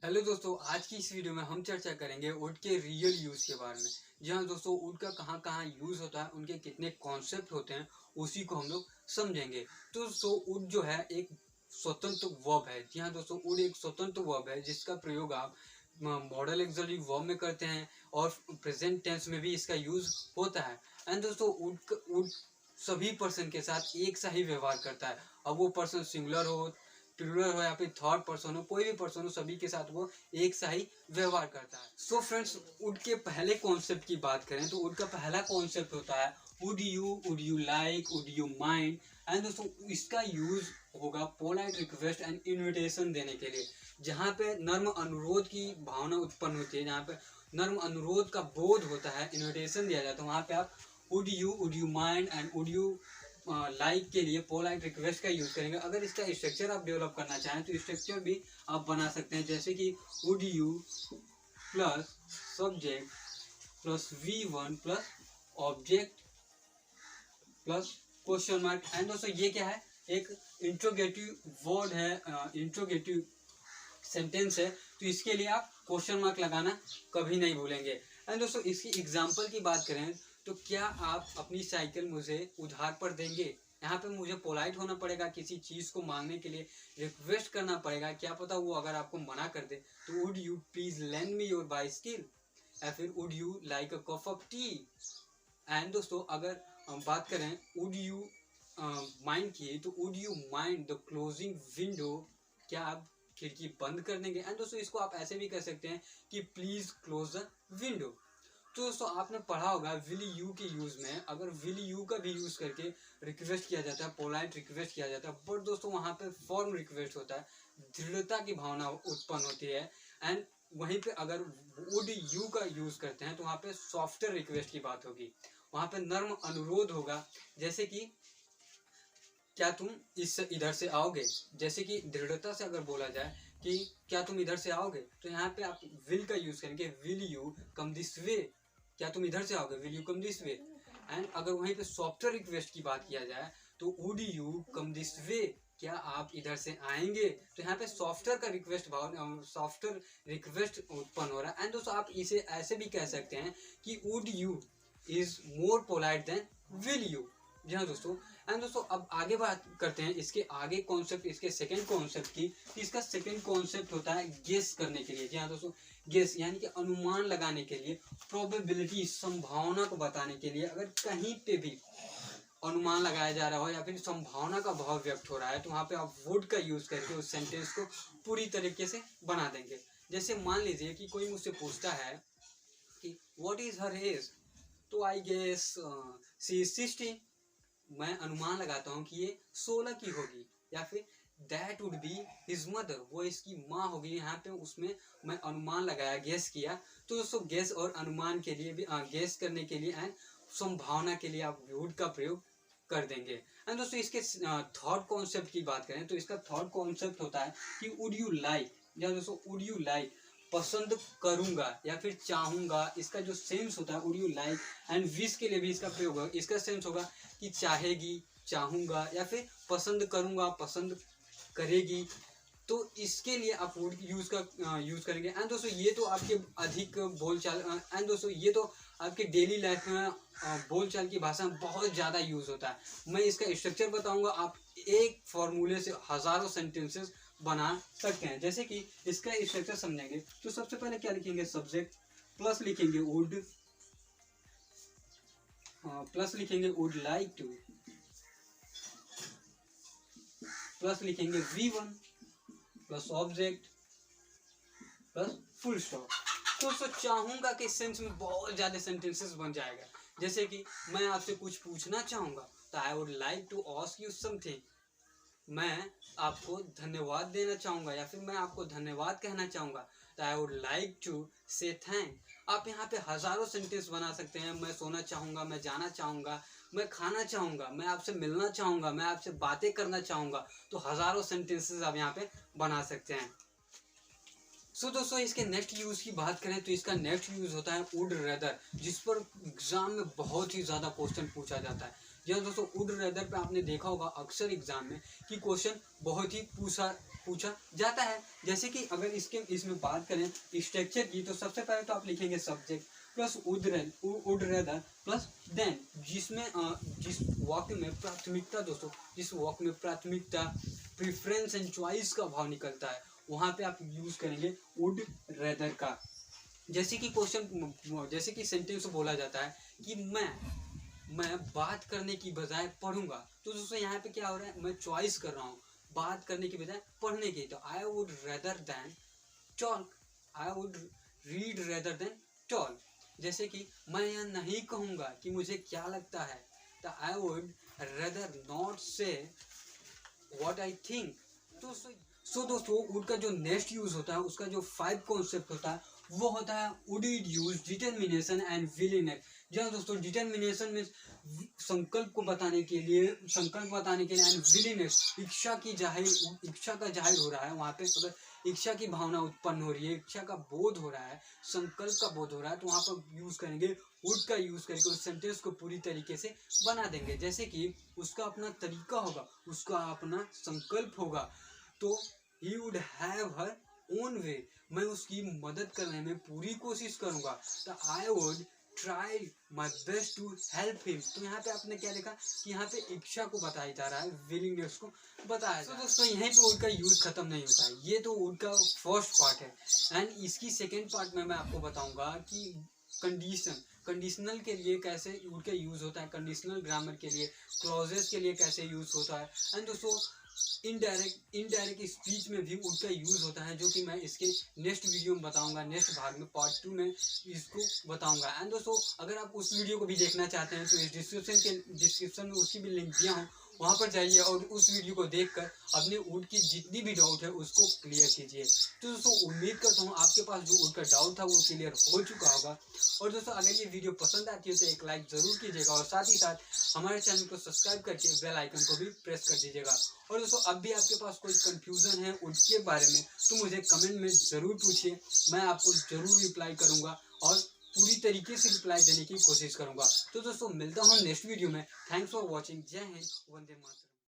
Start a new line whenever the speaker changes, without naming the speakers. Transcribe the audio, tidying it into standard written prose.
Hello दोस्तों, आज की इस वीडियो में हम चर्चा करेंगे वुड के रियल यूज़ के बारे में। जी हाँ दोस्तों, वुड का कहाँ कहाँ यूज़ होता है, उनके कितने कॉन्सेप्ट होते हैं, उसी को हम लोग समझेंगे। तो दोस्तों, वुड जो है एक स्वतंत्र वर्ब है। जी हाँ दोस्तों, वुड एक स्वतंत्र वर्ब है जिसका प्रयोग आप मॉडल ऑक्सिलरी वर्ब में करते हैं और प्रेजेंट टेंस में भी इसका यूज़ होता है। एंड दोस्तों, वुड सभी पर्सन के साथ एक सा ही व्यवहार करता है। अब वो पर्सन सिंगुलर हो, प्लूरल हो या फिर थर्ड पर्सन हो, कोई भी पर्सन हो, सभी के साथ वो एक सा ही व्यवहार करता है। सो फ्रेंड्स, वुड के पहले कॉन्सेप्ट की बात करें तो वुड का पहला कॉन्सेप्ट होता है would you like, would you mind. And दोस्तों, इसका यूज होगा पोलाइट रिक्वेस्ट एंड इन्विटेशन देने के लिए, जहाँ पे नर्म अनुरोध की भावना उत्पन्न होती है, जहाँ पे नर्म अनुरोध का बोध होता है, इन्विटेशन दिया जाता है, वहाँ पे आप would you mind and would you like के लिए पोलाइट रिक्वेस्ट का यूज करेंगे। अगर इसका स्ट्रक्चर आप डेवलप करना चाहें तो स्ट्रक्चर भी आप बना सकते हैं, जैसे कि would you plus subject plus V1 plus object plus question mark. And दोस्तों, ये क्या है, एक इंट्रोगेटिव वर्ड है, इंट्रोगेटिव सेंटेंस है, तो इसके लिए आप क्वेश्चन मार्क लगाना कभी नहीं भूलेंगे। एंड दोस्तों, इसकी एग्जांपल की बात करें तो क्या आप अपनी साइकिल मुझे उधार पर देंगे? यहाँ पे मुझे पोलाइट होना पड़ेगा, किसी चीज़ को मांगने के लिए रिक्वेस्ट करना पड़ेगा। क्या पता वो अगर आपको मना कर दे, तो would you please lend me your bicycle, या फिर would you like a cup of T. And दोस्तों, अगर हम बात करें वुड यू माइंड की, तो would you mind the closing window, क्या आप खिड़की बंद कर देंगे? एंड दोस्तों, इसको आप ऐसे भी कर सकते हैं कि प्लीज क्लोज द विंडो। तो दोस्तों, आपने पढ़ा होगा विल यू के यूज में, अगर विल यू का भी यूज करके रिक्वेस्ट किया जाता है, पोलाइट रिक्वेस्ट किया जाता है, बट दोस्तों वहाँ पे फॉर्म रिक्वेस्ट होता है, दृढ़ता की भावना उत्पन्न होती है। एंड वहीं पे अगर वुड यू का यूज करते हैं तो वहाँ पे सॉफ्टवेयर रिक्वेस्ट की बात होगी, वहाँ पे नर्म अनुरोध होगा, जैसे कि क्या तुम इस इधर से आओगे। जैसे कि दृढ़ता से अगर बोला जाए कि क्या तुम इधर से आओगे, तो यहाँ पे आप विल का यूज करेंगे, will you come this way, क्या तुम इधर से आओगे, will you come this way. And अगर वहीं पे सॉफ्टवेयर रिक्वेस्ट की बात किया जाए तो would you come this way, क्या आप इधर से आएंगे। तो यहाँ पे सॉफ्टवेयर का रिक्वेस्ट भाव, सॉफ्टवेयर रिक्वेस्ट उत्पन्न हो रहा है। एंड दोस्तों, आप इसे ऐसे भी कह सकते हैं कि would you is more polite than will you. जी हाँ दोस्तों। एंड दोस्तों, अब आगे बात करते हैं इसके आगे कॉन्सेप्ट, इसके सेकंड कॉन्सेप्ट की। इसका सेकंड कॉन्सेप्ट होता है गेस करने के लिए। जी हाँ दोस्तों, गेस यानी कि अनुमान लगाने के लिए, प्रोबेबिलिटी संभावना को बताने के लिए। अगर कहीं पे भी अनुमान लगाया जा रहा हो या फिर संभावना का भाव व्यक्त हो रहा है, तो वहाँ पे आप वुड का यूज करके उस सेंटेंस को पूरी तरीके से बना देंगे। जैसे मान लीजिए कि कोई मुझसे पूछता है कि व्हाट इज हर एज, तो आई गेस सी इज 16। मैं अनुमान लगाता हूँ कि ये 16 की होगी, या फिर that would be his mother, वो इसकी माँ होगी। यहाँ पे उसमें मैं अनुमान लगाया, गेस किया। तो दोस्तों, गेस और अनुमान के लिए भी, गेस करने के लिए एंड संभावना के लिए आप वुड का प्रयोग कर देंगे। एंड दोस्तों, इसके थर्ड कॉन्सेप्ट की बात करें तो इसका थर्ड कॉन्सेप्ट होता है कि वुड यू लाइक। या दोस्तों, वुड यू लाइक पसंद करूंगा या फिर चाहूंगा, इसका जो सेंस होता है would you like. And wish के लिए भी इसका प्रयोग होगा, इसका सेंस होगा कि चाहेगी, चाहूंगा, या फिर पसंद करूंगा, पसंद करेगी। तो इसके लिए आप वुड यूज करेंगे। एंड दोस्तों, ये तो आपके अधिक बोलचाल, एंड दोस्तों ये तो आपके डेली लाइफ में बोलचाल की भाषा में बहुत ज़्यादा यूज होता है। मैं इसका स्ट्रक्चर बताऊंगा, आप एक फॉर्मूले से हजारों सेंटेंसेस बना सकते हैं। जैसे कि इसका स्ट्रक्चर समझेंगे तो सबसे पहले क्या लिखेंगे, सब्जेक्ट प्लस लिखेंगे वुड, प्लस लिखेंगे वुड लाइक टू, प्लस लिखेंगे V1 plus object plus full stop. तो चाहूंगा के सेंस में बहुत ज्यादा सेंटेंसेस बन जाएगा। जैसे कि मैं आपसे कुछ पूछना चाहूंगा, तो I would like to ask you something. मैं आपको धन्यवाद देना चाहूंगा या फिर मैं आपको धन्यवाद कहना चाहूंगा, तो आई वुड लाइक टू से थैंक। आप यहाँ पे हजारों सेंटेंस बना सकते हैं। मैं सोना चाहूंगा, मैं जाना चाहूंगा, मैं खाना चाहूंगा, मैं आपसे मिलना चाहूंगा, मैं आपसे बातें करना चाहूंगा। तो हजारों सेंटेंसेस आप यहाँ पे बना सकते हैं। सो दोस्तों, इसके नेक्स्ट यूज की बात करें तो इसका नेक्स्ट यूज होता है वुड रेदर, जिस पर एग्जाम में बहुत ही ज्यादा क्वेश्चन पूछा जाता है। जहाँ दोस्तों वुड रेदर पे आपने देखा होगा अक्सर एग्जाम में कि क्वेश्चन बहुत ही पूछा जाता है। जैसे कि अगर इसमें बात करें स्ट्रक्चर की, तो सबसे पहले तो आप लिखेंगे subject plus would rather plus than, जिसमें जिस वाक्य में प्राथमिकता दोस्तों, जिस वाक्य में प्राथमिकता, प्रेफरेंस एंड चॉइस का भाव निकलता है, वहाँ पे आप यूज करेंगे वुड रेदर का। जैसे कि सेंटेंस बोला जाता है कि मैं बात करने की बजाय पढ़ूंगा, तो दोस्तों यहाँ पे क्या हो रहा है, मैं चॉइस कर रहा हूँ बात करने की बजाय पढ़ने की। तो I would rather than talk, I would read rather than talk. जैसे कि मैं यह नहीं कहूँगा कि मुझे क्या लगता है, तो आई वुड रेदर नॉट से व्हाट आई थिंक। तो दोस्तों वुड का जो नेक्स्ट यूज होता है, उसका जो 5 कॉन्सेप्ट होता है, वो होता है would it use determination and willingness. जहाँ दोस्तों डिटर्मिनेशन में संकल्प बताने के लिए एंड विलिंगनेस, इच्छा का जाहिर हो रहा है। वहाँ पे अगर इच्छा की भावना उत्पन्न हो रही है, इच्छा का बोध हो रहा है, संकल्प का बोध हो रहा है, तो वहाँ पर यूज करेंगे वुड का यूज करके उस सेंटेंस को पूरी तरीके से बना देंगे। जैसे कि उसका अपना तरीका होगा, उसका अपना संकल्प होगा, तो he would have her own way, मैं उसकी मदद करने में पूरी कोशिश करूंगा। तो I would try my best to help him. तो यहाँ पे आपने क्या लिखा कि यहाँ पे इच्छा को बताया जा रहा है, विलिंगनेस को बताया जा रहा है। दोस्तों यहीं पे वुड का यूज खत्म नहीं होता है, ये तो वुड का फर्स्ट पार्ट है। एंड इसकी सेकेंड पार्ट में मैं आपको बताऊंगा कि कंडीशनल के लिए कैसे वुड का यूज होता है, कंडीशनल ग्रामर के लिए, क्लॉजेस के लिए कैसे यूज होता है। एंड दोस्तों इनडायरेक्ट स्पीच में भी वुड का यूज होता है, जो कि मैं इसके नेक्स्ट वीडियो में बताऊंगा, नेक्स्ट भाग में पार्ट 2 में इसको बताऊंगा। एंड दोस्तों अगर आप उस वीडियो को भी देखना चाहते हैं, तो इस डिस्क्रिप्शन में उसकी भी लिंक दिया हूँ, वहाँ पर जाइए और उस वीडियो को देखकर अपने वुड की जितनी भी डाउट है उसको क्लियर कीजिए। तो दोस्तों उम्मीद करता हूँ आपके पास जो वुड का डाउट था वो क्लियर हो चुका होगा। और दोस्तों अगर ये वीडियो पसंद आती है तो एक लाइक जरूर कीजिएगा, और साथ ही साथ हमारे चैनल को सब्सक्राइब करके बेल आइकन को भी प्रेस कर दीजिएगा। और दोस्तों अब भी आपके पास कोई कंफ्यूजन है वुड के बारे में, तो मुझे कमेंट में ज़रूर पूछिए, मैं आपको ज़रूर रिप्लाई करूँगा और पूरी तरीके से रिप्लाई देने की कोशिश करूँगा। तो दोस्तों मिलता हूँ नेक्स्ट वीडियो में। Thanks for watching. जय हिंद, वंदे मातरम।